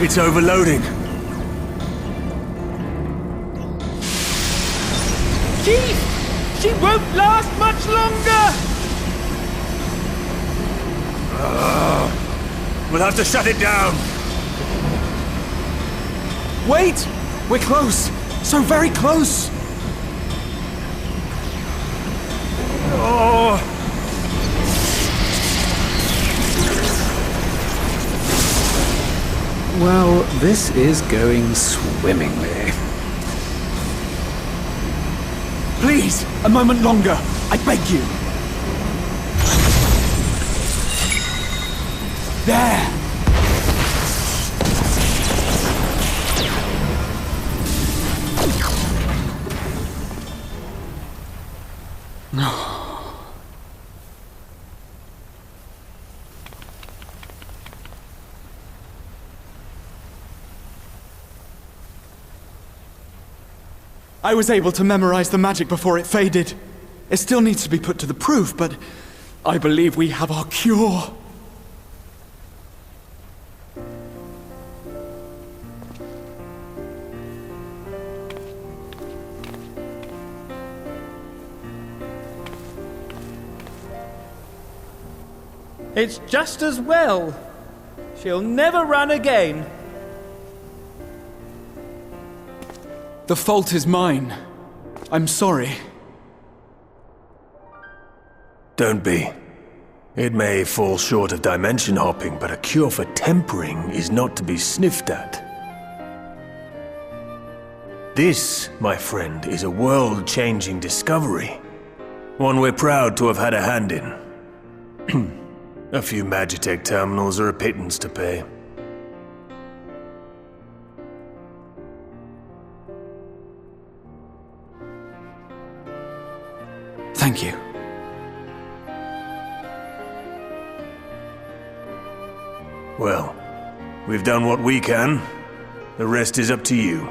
It's overloading. Chief! She won't last much longer! We'll have to shut it down. Wait! We're close! So very close! Oh. Well, this is going swimmingly. Please, a moment longer. I beg you. There! I was able to memorize the magic before it faded. It still needs to be put to the proof, but I believe we have our cure. It's just as well. She'll never run again. The fault is mine. I'm sorry. Don't be. It may fall short of dimension hopping, but a cure for tempering is not to be sniffed at. This, my friend, is a world-changing discovery. One we're proud to have had a hand in. A few Magitech terminals are a pittance to pay. Thank you. Well, we've done what we can. The rest is up to you.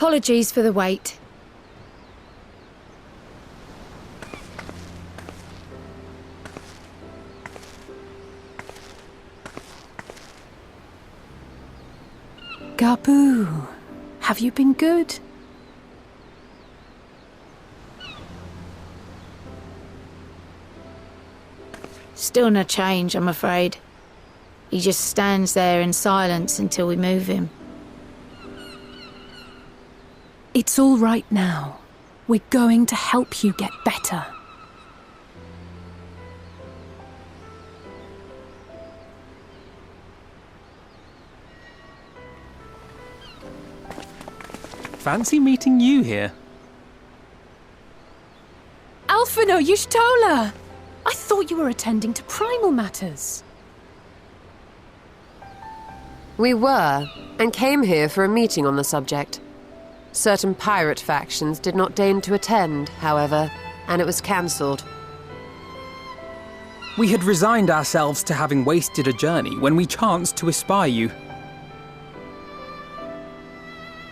Apologies for the wait. Gabu, have you been good? Still no change, I'm afraid. He just stands there in silence until we move him. It's all right now. We're going to help you get better. Fancy meeting you here. Alphino Yushtola! I thought you were attending to primal matters. We were, and came here for a meeting on the subject. Certain pirate factions did not deign to attend, however, and it was cancelled. We had resigned ourselves to having wasted a journey when we chanced to espy you.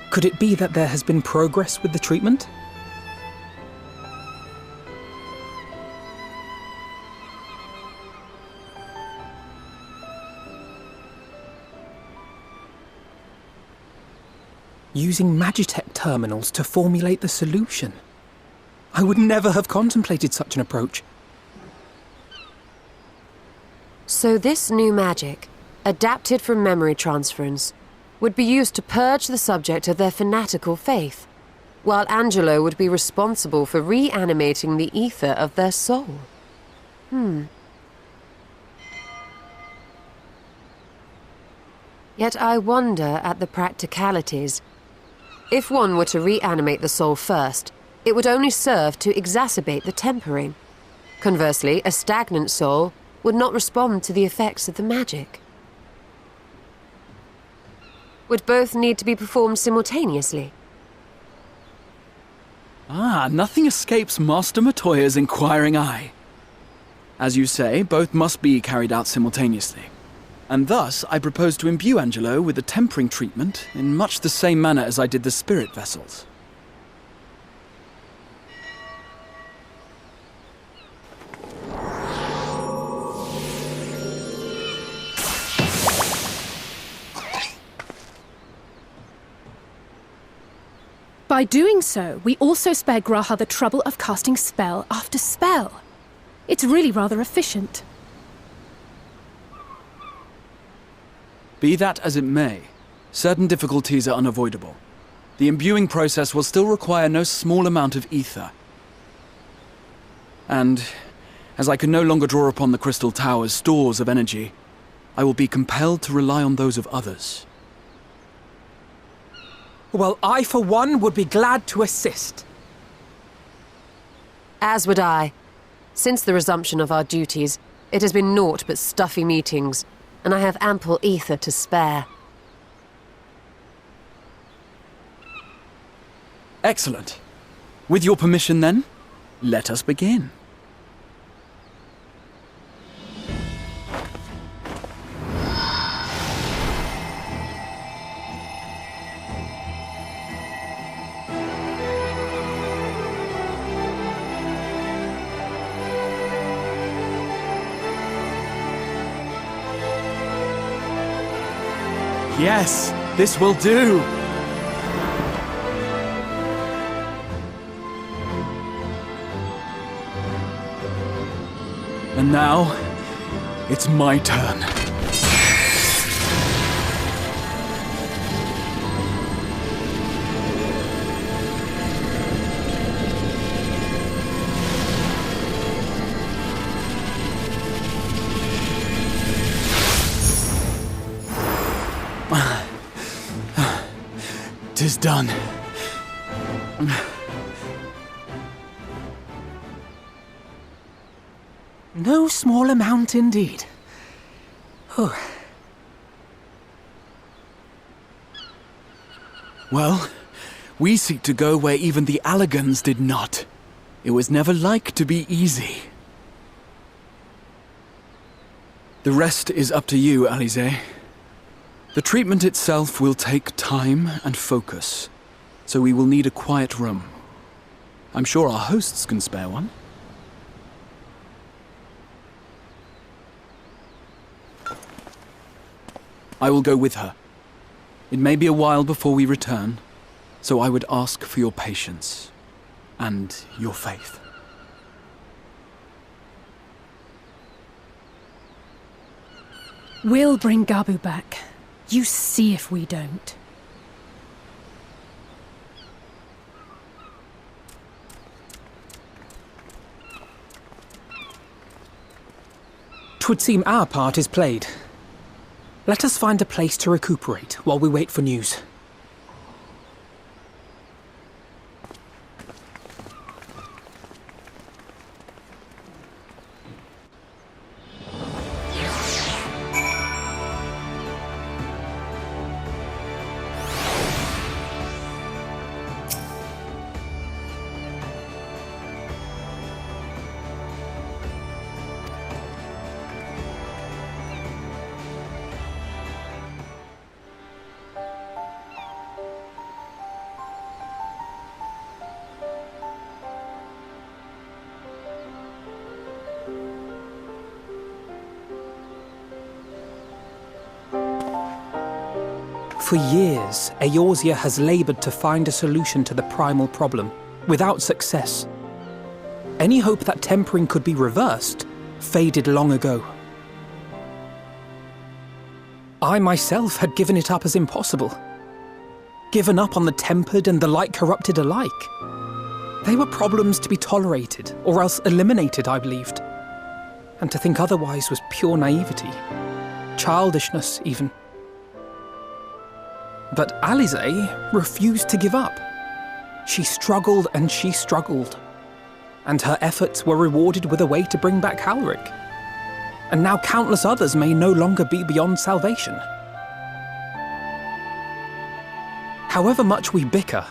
Could it be that there has been progress with the treatment? Using Magitech terminals to formulate the solution. I would never have contemplated such an approach. So this new magic, adapted from memory transference, would be used to purge the subject of their fanatical faith, while Angelo would be responsible for reanimating the ether of their soul. Yet I wonder at the practicalities. If one were to reanimate the soul first, it would only serve to exacerbate the tempering. Conversely, a stagnant soul would not respond to the effects of the magic. Would both need to be performed simultaneously? Nothing escapes Master Matoya's inquiring eye. As you say, both must be carried out simultaneously. And thus, I propose to imbue Angelo with the tempering treatment in much the same manner as I did the spirit vessels. By doing so, we also spare Graha the trouble of casting spell after spell. It's really rather efficient. Be that as it may, certain difficulties are unavoidable. The imbuing process will still require no small amount of ether. And, as I can no longer draw upon the Crystal Tower's stores of energy, I will be compelled to rely on those of others. Well, I, for one, would be glad to assist. As would I. Since the resumption of our duties, it has been naught but stuffy meetings, and I have ample ether to spare. Excellent. With your permission, then, let us begin. Yes, this will do. And now, it's my turn. Tis done. No small amount indeed. Oh. Well, we seek to go where even the Allegans did not. It was never like to be easy. The rest is up to you, Alize. The treatment itself will take time and focus, so we will need a quiet room. I'm sure our hosts can spare one. I will go with her. It may be a while before we return, so I would ask for your patience and your faith. We'll bring Gabu back. You see if we don't. 'Twould seem our part is played. Let us find a place to recuperate while we wait for news. For years, Eorzea has laboured to find a solution to the primal problem, without success. Any hope that tempering could be reversed faded long ago. I myself had given it up as impossible. Given up on the tempered and the light-corrupted alike. They were problems to be tolerated, or else eliminated, I believed. And to think otherwise was pure naivety. Childishness, even. But Alisaie refused to give up. She struggled and she struggled. And her efforts were rewarded with a way to bring back Halric. And now countless others may no longer be beyond salvation. However much we bicker,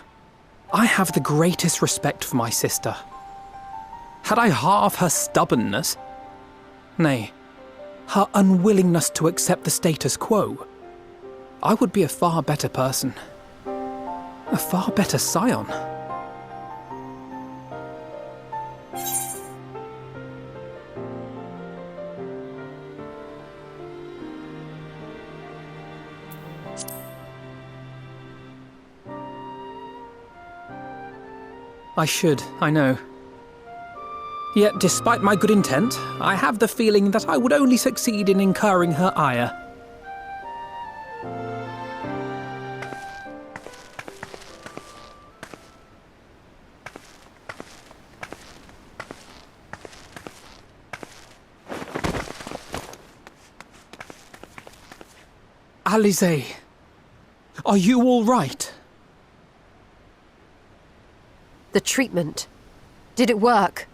I have the greatest respect for my sister. Had I half her stubbornness, nay, her unwillingness to accept the status quo, I would be a far better person. A far better scion. I should, I know. Yet, despite my good intent, I have the feeling that I would only succeed in incurring her ire. Alisaie, are you all right? The treatment. Did it work?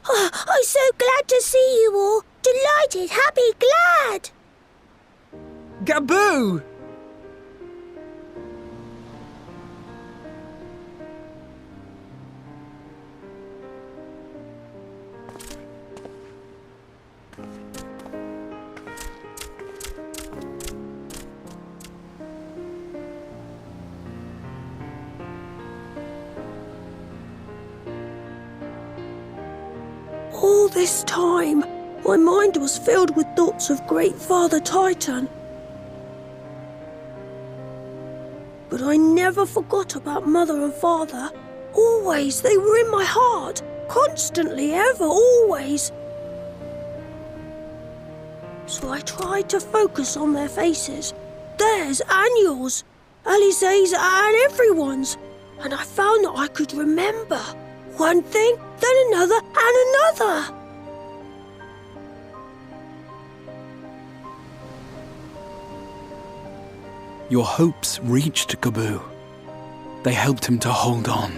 Oh, I'm so glad to see you all. Delighted, happy, glad. Gabu! All this time, my mind was filled with thoughts of Great Father Titan. But I never forgot about Mother and Father. Always, they were in my heart. Constantly, ever, always. So I tried to focus on their faces. Theirs and yours. Alisaie's and everyone's. And I found that I could remember. One thing, then another, and another. Your hopes reached Gabu. They helped him to hold on.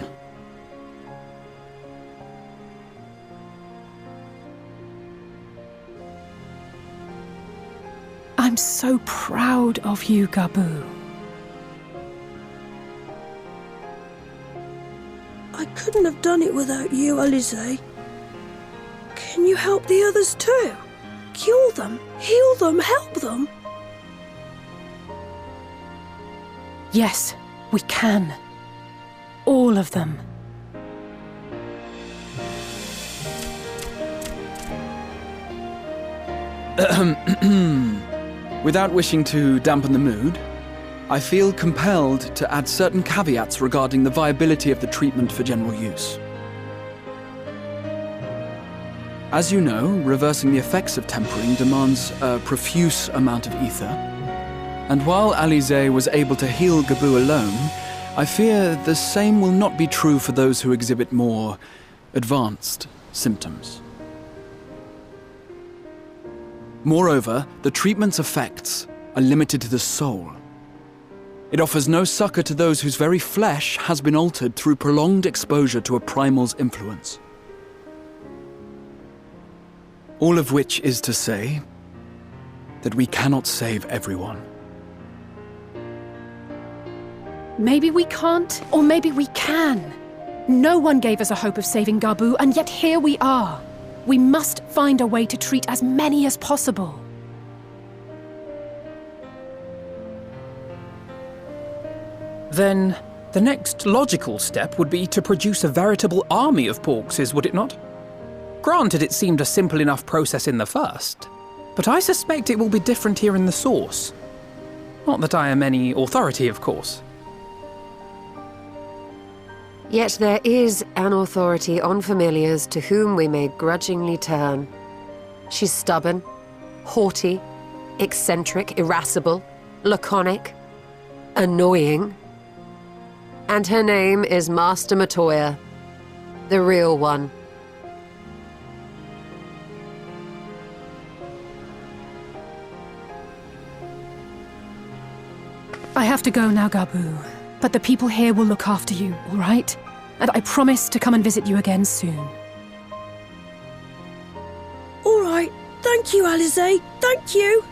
I'm so proud of you, Gabu. I Couldn't have done it without you, Alize. Can you help the others too? Cure them, heal them, help them? Yes, we can. All of them. Without wishing to dampen the mood, I feel compelled to add certain caveats regarding the viability of the treatment for general use. As you know, reversing the effects of tempering demands a profuse amount of ether. And while Alize was able to heal Gabu alone, I fear the same will not be true for those who exhibit more advanced symptoms. Moreover, the treatment's effects are limited to the soul. It offers no succor to those whose very flesh has been altered through prolonged exposure to a primal's influence. All of which is to say that we cannot save everyone. Maybe we can't, or maybe we can. No one gave us a hope of saving Gabu, and yet here we are. We must find a way to treat as many as possible. Then, the next logical step would be to produce a veritable army of Porkses, would it not? Granted, it seemed a simple enough process in the first, but I suspect it will be different here in the source. Not that I am any authority, of course. Yet there is an authority on familiars to whom we may grudgingly turn. She's stubborn, haughty, eccentric, irascible, laconic, annoying. And her name is Master Matoya, the real one. I have to go now, Gabu. But the people here will look after you, all right? And I promise to come and visit you again soon. All right. Thank you, Alize. Thank you.